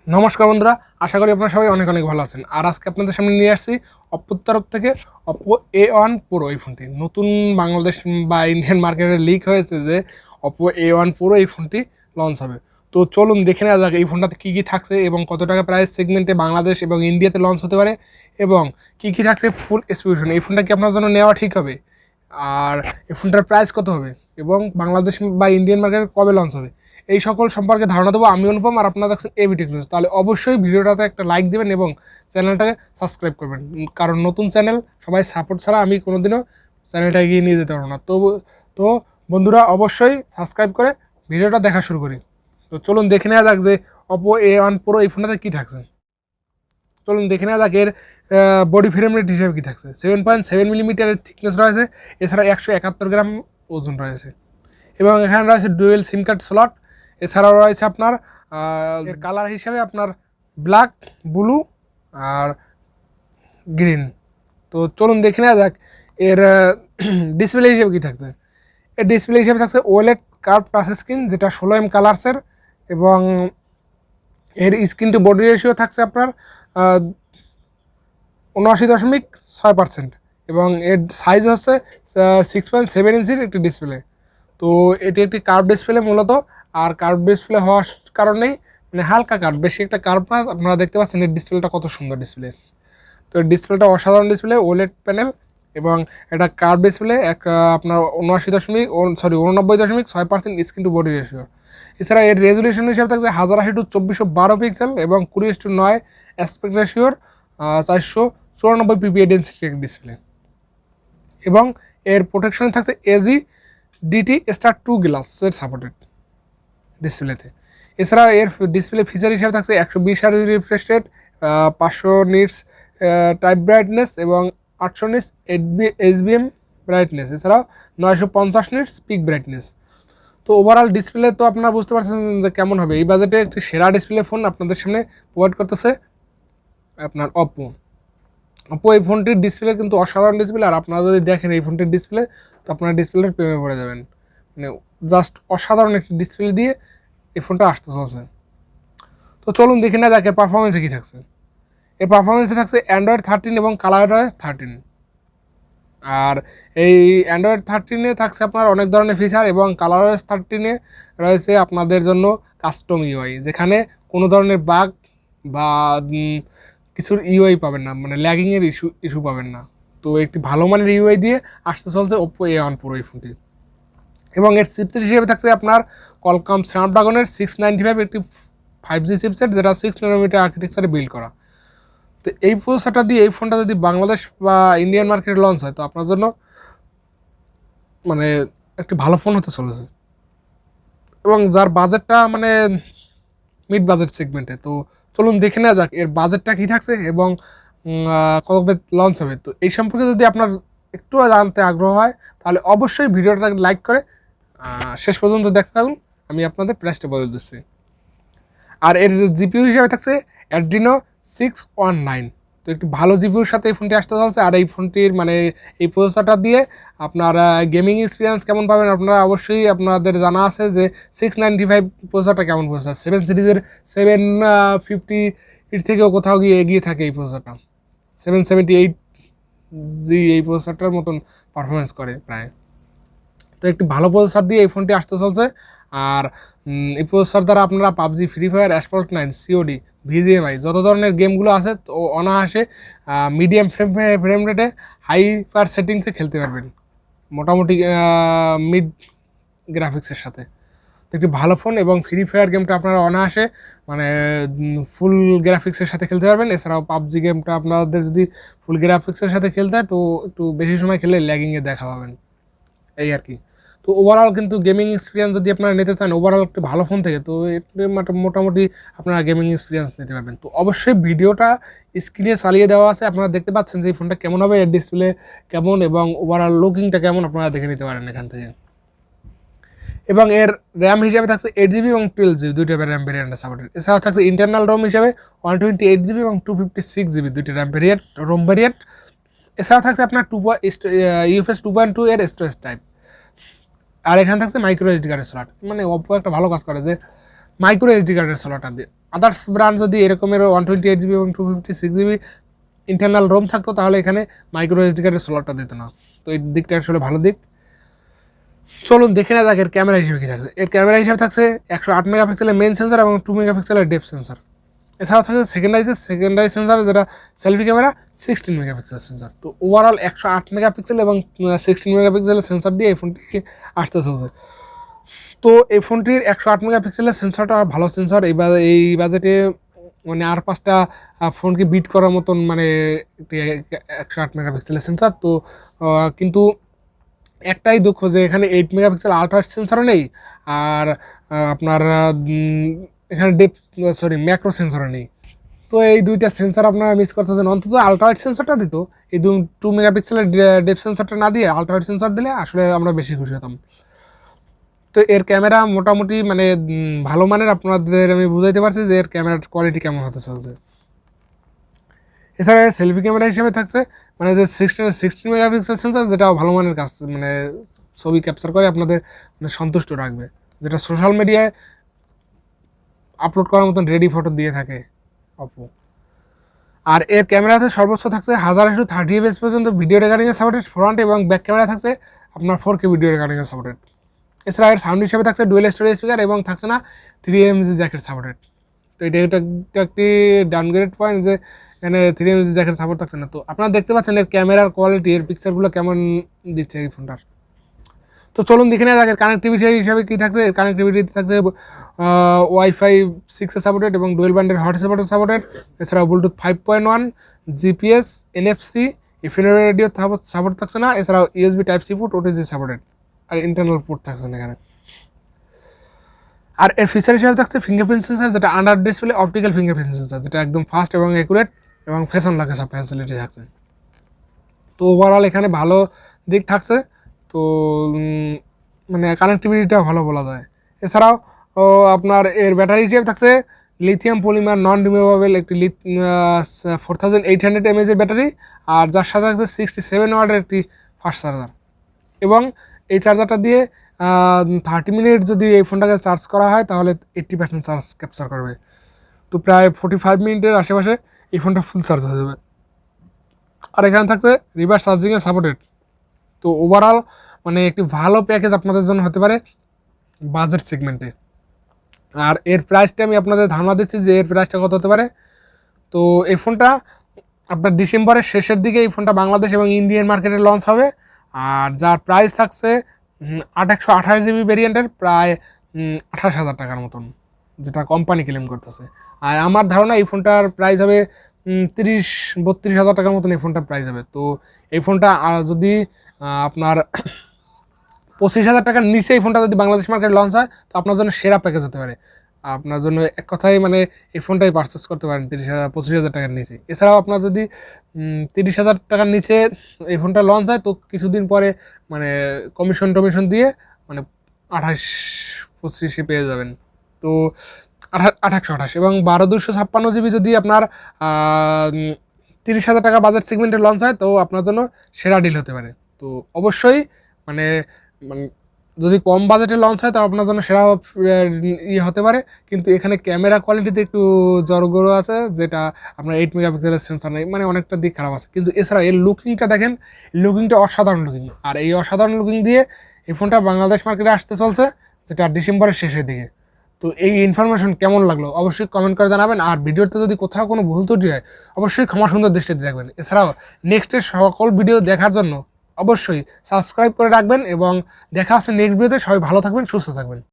নমস্কার বন্ধুরা, আশা করি আপনারা সবাই অনেক অনেক ভালো আছেন। আর আজকে আপনাদের সামনে নিয়ে আসছি অপ্পোর তরফ থেকে Oppo A1 Pro এই ফোনটি নতুন বাংলাদেশ বা ইন্ডিয়ান মার্কেটে লিক হয়েছে যে Oppo A1 Pro এই ফোনটি লঞ্চ হবে। তো চলুন দেখে নেওয়া যাক এই ফোনটাতে কী কী থাকছে এবং কত টাকা প্রাইস সেগমেন্টে বাংলাদেশ এবং ইন্ডিয়াতে লঞ্চ হতে পারে এবং কী কী থাকছে ফুল স্পেসিফিকেশন। এই ফোনটা কি আপনার জন্য নেওয়া ঠিক হবে, আর এই ফোনটার প্রাইস কত হবে এবং বাংলাদেশ বা ইন্ডিয়ান মার্কেটে কবে লঞ্চ হবে, এই সকল সম্পর্কে ধারণা দেবো আমি অনুপম। আর আপনারা দেখছেন ABTechnews, তাহলে অবশ্যই ভিডিওটাতে একটা লাইক দেবেন এবং চ্যানেলটাকে সাবস্ক্রাইব করবেন, কারণ নতুন চ্যানেল সবাই সাপোর্ট ছাড়া আমি কোনোদিনও চ্যানেলটা এগিয়ে নিয়ে যেতে পারবো না। তো বন্ধুরা অবশ্যই সাবস্ক্রাইব করে ভিডিওটা দেখা শুরু করি। তো চলুন দেখে নেওয়া যাক যে Oppo A1 Pro এই ফোনটাতে কী থাকছে। চলুন দেখে নেওয়া যাক এর বডি ফ্রেম রেট হিসেবে কী থাকছে। 7.7 মিলিমিটারের থিকনেস রয়েছে, এছাড়া 171 গ্রাম ওজন রয়েছে এবং এখানে রয়েছে ডুয়েল সিম কার্ড স্লট। এছাড়াও রয়েছে আপনার এর কালার হিসাবে আপনার ব্ল্যাক, ব্লু আর গ্রিন। তো চলুন দেখে নেওয়া যাক এর ডিসপ্লে হিসেবে কী থাকছে। এর ডিসপ্লে হিসেবে থাকছে OLED কার্ভ টাচ স্ক্রিন, যেটা 16 কালার্সের এবং এর স্ক্রিন টু বডি রেশিও থাকছে আপনার 79.6% এবং এর সাইজ হচ্ছে 6.7 ইঞ্চির একটি ডিসপ্লে। তো এটি একটি কার্ভ ডিসপ্লে মূলত, আর কার্ভ ডিসপ্লে হওয়ার কারণেই মানে হালকা কার্ভ, বেশি একটা কার্ভ না। আপনারা দেখতে পাচ্ছেন এর ডিসপ্লেটা কত সুন্দর ডিসপ্লে। তো এর ডিসপ্লেটা অসাধারণ ডিসপ্লে, OLED প্যানেল এবং এটা কার্ভ ডিসপ্লে আপনার 89.6% স্ক্রিন টু বডি রেশিও। এছাড়া এর রেজুলেশন হিসাবে থাকছে 1080x2412 পিক্সেল এবং 20:9 অ্যাসপেক্ট রেশিওর 494 PPI ডেন্সিটি ডিসপ্লে এবং এর প্রোটেকশন থাকছে AG/DT Star 2 গ্লাসের সাপোর্টেড ডিসপ্লেতে। এছাড়া এর ডিসপ্লে ফিচার হিসাবে থাকছে 120 Hz refresh rate, 500 nits type brightness এবং 800 নিটস HBM ব্রাইটনেস, এছাড়াও 950 নিটস পিক ব্রাইটনেস। তো ওভারঅল ডিসপ্লে তো আপনারা বুঝতে পারছেন যে কেমন হবে। এই বাজেটে একটি সেরা ডিসপ্লে ফোন আপনাদের সামনে প্রোভাইড করতেছে আপনার Oppo এই ফোনটির ডিসপ্লে কিন্তু অসাধারণ ডিসপ্লে। আর আপনারা যদি দেখেন এই ফোনটির ডিসপ্লে, তো আপনারা ডিসপ্লের প্রেমে পড়ে যাবেন। মানে জাস্ট অসাধারণ একটি ডিসপ্লে দিয়ে এই ফোনটা আসতে চলছে। তো চলুন দেখে না যাক এর পারফরমেন্সে কী থাকছে। এর পারফরমেন্সে থাকছে Android 13 এবং ColorOS 13। আর এই Android 13-এ থাকছে আপনার অনেক ধরনের ফিচার এবং ColorOS 13-এ রয়েছে আপনাদের জন্য কাস্টম UI, যেখানে কোনো ধরনের বাগ বা কিছুর ইউআই পাবেন না, মানে ল্যাগিংয়ের ইস্যু পাবেন না। তো একটি ভালো মানের ইউআই দিয়ে আসতে চলছে Oppo A1 Pro এই ফোনটি এবং এর চিপসেট হিসেবে থাকছে আপনার Qualcomm Snapdragon-এর 695 একটি 5G চিপসেট, যেটা 6 nanometer আর্কিটেকচারে বিল্ড করা। তো এই প্রসেসরটা দিয়ে এই ফোনটা যদি বাংলাদেশ বা ইন্ডিয়ান মার্কেটে লঞ্চ হয়, তো আপনার জন্য মানে একটি ভালো ফোন হতে চলেছে এবং যার বাজেটটা মানে মিড বাজেট সেগমেন্টে। তো চলুন দেখে নেওয়া যাক এর বাজেটটা কী থাকছে এবং কবে লঞ্চ হবে। তো এই সম্পর্কে যদি আপনার একটু জানতে আগ্রহ হয়, তাহলে অবশ্যই ভিডিওটা লাইক করে শেষ পর্যন্ত দেখতে থাকুন। আমি আপনাদের প্রাইসটা বলে দিচ্ছি। আর এর জিপিইউ হিসাবে থাকছে Adreno 619। তো একটি ভালো জিপিইউর সাথে এই ফোনটি আসতে চলছে। আর এই ফোনটির মানে এই প্রসেসরটা দিয়ে আপনার গেমিং এক্সপিরিয়েন্স কেমন পাবেন আপনারা অবশ্যই আপনাদের জানা আছে যে 695 প্রসেসরটা কেমন প্রসেসর। 7 সিরিজের 750 এর থেকেও কোথাও গিয়ে এগিয়ে থাকে এই প্রসেসরটা। 778G এই প্রসেসরটার মতন পারফরমেন্স করে প্রায়। তো একটি ভালো প্রসেসর দিয়ে এই ফোনটি আসতে চলছে। আর এই প্রসেসর দ্বারা আপনারা PUBG, free fire, asphalt 9, COD, VGMI যত ধরনের গেমগুলো আছে তো অনায়াসে মিডিয়াম ফ্রেম রেটে হাইপার সেটিংসে খেলতে পারবেন, মোটামুটি মিড গ্রাফিক্সের সাথে। তো একটি ভালো ফোন এবং ফ্রি ফায়ার গেমটা আপনারা অনায়াসে মানে ফুল গ্রাফিক্সের সাথে খেলতে পারবেন। এছাড়াও পাবজি গেমটা আপনাদের যদি ফুল গ্রাফিক্সের সাথে খেলতে হয়, তো একটু বেশি সময় খেলে ল্যাগিংয়ে দেখা পাবেন, এই আর কি। তো ওভারঅল কিন্তু গেমিং এক্সপিরিয়েন্স যদি আপনারা নিতে চান ওভারঅল একটি ভালো ফোন থেকে, তো মোটামুটি আপনারা গেমিং এক্সপিরিয়েন্স নিতে পারবেন। তো অবশ্যই ভিডিওটা স্ক্রিনে চালিয়ে দেওয়া আছে, আপনারা দেখতে পাচ্ছেন যে এই ফোনটা কেমন হবে, এর ডিসপ্লে কেমন এবং ওভারঅল লুকিংটা কেমন আপনারা দেখে নিতে পারেন এখান থেকে। এবং এর র্যাম হিসাবে থাকছে 8GB এবং 12GB দুইটা র্যাম ভেরিয়েন্টের সাপোর্টেড। এছাড়াও থাকছে ইন্টারনাল রোম হিসাবে 128GB এবং 256GB দুইটা র্যাম ভেরিয়েন্ট রোম ভেরিয়েন্ট। এছাড়াও থাকছে আপনার UFS 2.2 এর স্টোরেজ টাইপ। আর এখানে থাকছে মাইক্রো SD কার্ডের স্লট। মানে Oppo একটা ভালো কাজ করে যে মাইক্রো SD কার্ডের স্লটটা আদার্স ব্র্যান্ড যদি এরকমের 128GB এবং 256GB ইন্টারনাল রোম থাকতো তাহলে এখানে মাইক্রো এসডি কার্ডের স্লটটা দিত না। তো এই দিকটা আসলে ভালো দিক। চলুন দেখে না যাক এর ক্যামেরা হিসেবে কী থাকছে। এর ক্যামেরা হিসেবে থাকছে 108 মেগাপিক্সেলের মেন সেন্সার এবং 2 মেগাপিক্সেলের ডেপথ সেন্সার। এছাড়াও থাকছে সেকেন্ডারি সেন্সার, যেটা সেলফি ক্যামেরা 16 মেগাপিক্সেল সেন্সার। তো ওভারঅল 108 মেগাপিক্সেল এবং 16 মেগাপিক্সেলের সেন্সার দিয়ে এই ফোনটি আসতে চলছে। তো এই ফোনটির 108 মেগাপিক্সেলের সেন্সারটা ভালো সেন্সার। এই বাজেটে মানে আর 5টা ফোনকে বিট করার মতন মানে একটি 108 মেগাপিক্সেলের সেন্সার। তো কিন্তু একটাই দুঃখ যে এখানে 8 মেগাপিক্সেল আলট্রা সেন্সারও নেই, আর আপনার এখানে ম্যাক্রো সেন্সারও নেই। তো এই দুইটা সেন্সার আপনারা মিস করতেছেন। অন্তত আলট্রাওয়াইড সেন্সারটা দিত, এই 2 মেগাপিক্সেলের ডেপথ সেন্সারটা না দিয়ে আলট্রাওয়াইড সেন্সার দিলে আসলে আমরা বেশি খুশি হতাম। তো এর ক্যামেরা মোটামুটি মানে ভালো মানের, আপনাদের আমি বুঝাইতে পারছি যে এর ক্যামেরার কোয়ালিটি কেমন হতে চলছে। এছাড়া সেলফি ক্যামেরা হিসেবে থাকছে মানে যে 16 মেগাপিক্সেল সেন্সার, যেটাও ভালো মানের কাজ, মানে ছবি ক্যাপচার করে আপনাদের মানে সন্তুষ্ট রাখবে, যেটা সোশ্যাল মিডিয়ায় আপলোড করার মতন রেডি ফটো দিয়ে থাকে অপো। আর এর ক্যামেরাতে সর্বোচ্চ থাকছে 1080 fps পর্যন্ত ভিডিও রেকর্ডিংয়ের সাপোর্টেড। ফ্রন্ট এবং ব্যাক ক্যামেরা থাকছে আপনার 4K ভিডিও রেকর্ডিংয়ের সাপোর্টেড। এছাড়া এর সাউন্ড হিসেবে থাকছে ডুয়েল স্টোরেজ স্পিকার এবং থাকছে না 3mg জ্যাকেট সাপোর্টেড। তো এটা একটি ডাউনগ্রেড পয়েন্ট যে এখানে 3mg জ্যাকেট সাপোর্ট থাকছে না। তো আপনারা দেখতে পাচ্ছেন এর ক্যামেরার কোয়ালিটি, এর পিকচারগুলো কেমন দিচ্ছে এই ফোনটার। তো চলুন দেখে নেওয়া যাক কানেক্টিভিটি হিসাবে কী থাকছে। এর কানেক্টিভিটি থাকছে ওয়াইফাই 6 সাপোর্টেড এবং ডুয়েল ব্যান্ডের হটস্পটের সাপোর্টেড। এছাড়াও Bluetooth 5.1, GPS, NFC, infinity radio support থাকছে না। এছাড়াও USB type C port, OTG supported, আর ইন্টারনাল পোর্ট থাকছে না এখানে। আর এর ফিচার হিসাবে থাকছে ফিঙ্গারপ্রিন্ট সেন্সার, যেটা under display optical fingerprint sensor, যেটা একদম ফাস্ট এবং অ্যাকুরেট এবং ফ্যাশন লাগে সব ফ্যাসিলিটি থাকছে। তো ওভারঅল এখানে ভালো দিক থাকছে। তো মানে কানেক্টিভিটিটা ভালো বলা যায়। এছাড়াও আপনার এর ব্যাটারি হিসেবে থাকছে লিথিয়াম পলিমার নন রিমুভেবল একটি 4800 mAh ব্যাটারি, আর যার সাথে থাকছে 67 ওয়াটের একটি ফাস্ট চার্জার। এবং এই চার্জারটা দিয়ে 30 মিনিট যদি এই ফোনটাকে চার্জ করা হয় তাহলে 80% চার্জ ক্যাপচার করবে। তো প্রায় 45 মিনিটের আশেপাশে এই ফোনটা ফুল চার্জ হয়ে যাবে। আর এখানে থাকছে রিভার্স চার্জিংয়ের সাপোর্টেড। তো ওভারঅল মানে একটি ভালো প্যাকেজ আপনাদের জন্য হতে পারে বাজেট সেগমেন্টে। আর এর প্রাইসটা আমি আপনাদের ধারণা দিচ্ছি যে এর প্রাইসটা কত হতে পারে। তো এই ফোনটা আপনার ডিসেম্বরের শেষের দিকে এই ফোনটা বাংলাদেশ এবং ইন্ডিয়ান মার্কেটে লঞ্চ হবে। আর যার প্রাইস থাকছে 128GB ভেরিয়েন্টের প্রায় 28,000 টাকার মতন, যেটা কোম্পানি ক্লেম করতেছে। আর আমার ধারণা এই ফোনটার প্রাইস হবে 30-32 হাজার টাকার মতন এই ফোনটার প্রাইস হবে। তো এই ফোনটা যদি আপনার 25,000 টাকার নিচে এই ফোনটা যদি বাংলাদেশ মার্কেটে লঞ্চ হয় তো আপনার জন্য সেরা প্যাকেজ হতে পারে। আপনার জন্য এক কথায় মানে এই ফোনটাই পারচেস করতে পারেন 25,000 টাকার নিচে। এছাড়াও আপনার যদি 30,000 টাকার নিচে এই ফোনটা লঞ্চ হয় তো কিছুদিন পরে মানে কমিশন দিয়ে মানে 28-25 পেয়ে যাবেন। তো 2828 এবং 12/256GB যদি আপনার 30,000 টাকা বাজেট সেগমেন্টে লঞ্চ হয় তো আপনার জন্য সেরা ডিল হতে পারে। তো অবশ্যই মানে যদি কম বাজেটে লঞ্চ হয় তো আপনার জন্য সেরা হতে পারে। কিন্তু এখানে ক্যামেরা কোয়ালিটিতে একটু জড়গড়ো আছে, যেটা আপনার 8 মেগাপিক্সেলের সেন্সর নেই, মানে অনেকটা দিক খারাপ আছে। কিন্তু এছাড়া এর লুকিংটা দেখেন, লুকিংটা অসাধারণ লুকিং। আর এই অসাধারণ লুকিং দিয়ে এই ফোনটা বাংলাদেশ মার্কেটে আসতে চলছে, যেটা ডিসেম্বরের শেষের দিকে। তো এই ইনফরমেশন কেমন লাগলো অবশ্যই কমেন্ট করে জানাবেন। আর ভিডিওতে যদি কোথাও কোনো ভুল ত্রুটি হয় অবশ্যই ক্ষমা সুন্দর দৃষ্টিতে দেখবেন। এছাড়াও নেক্সটের সকল ভিডিও দেখার জন্য অবশ্যই সাবস্ক্রাইব করে রাখবেন এবং দেখা হচ্ছে নেক্সট ভিডিওতে। সবাই ভালো থাকবেন, সুস্থ থাকবেন।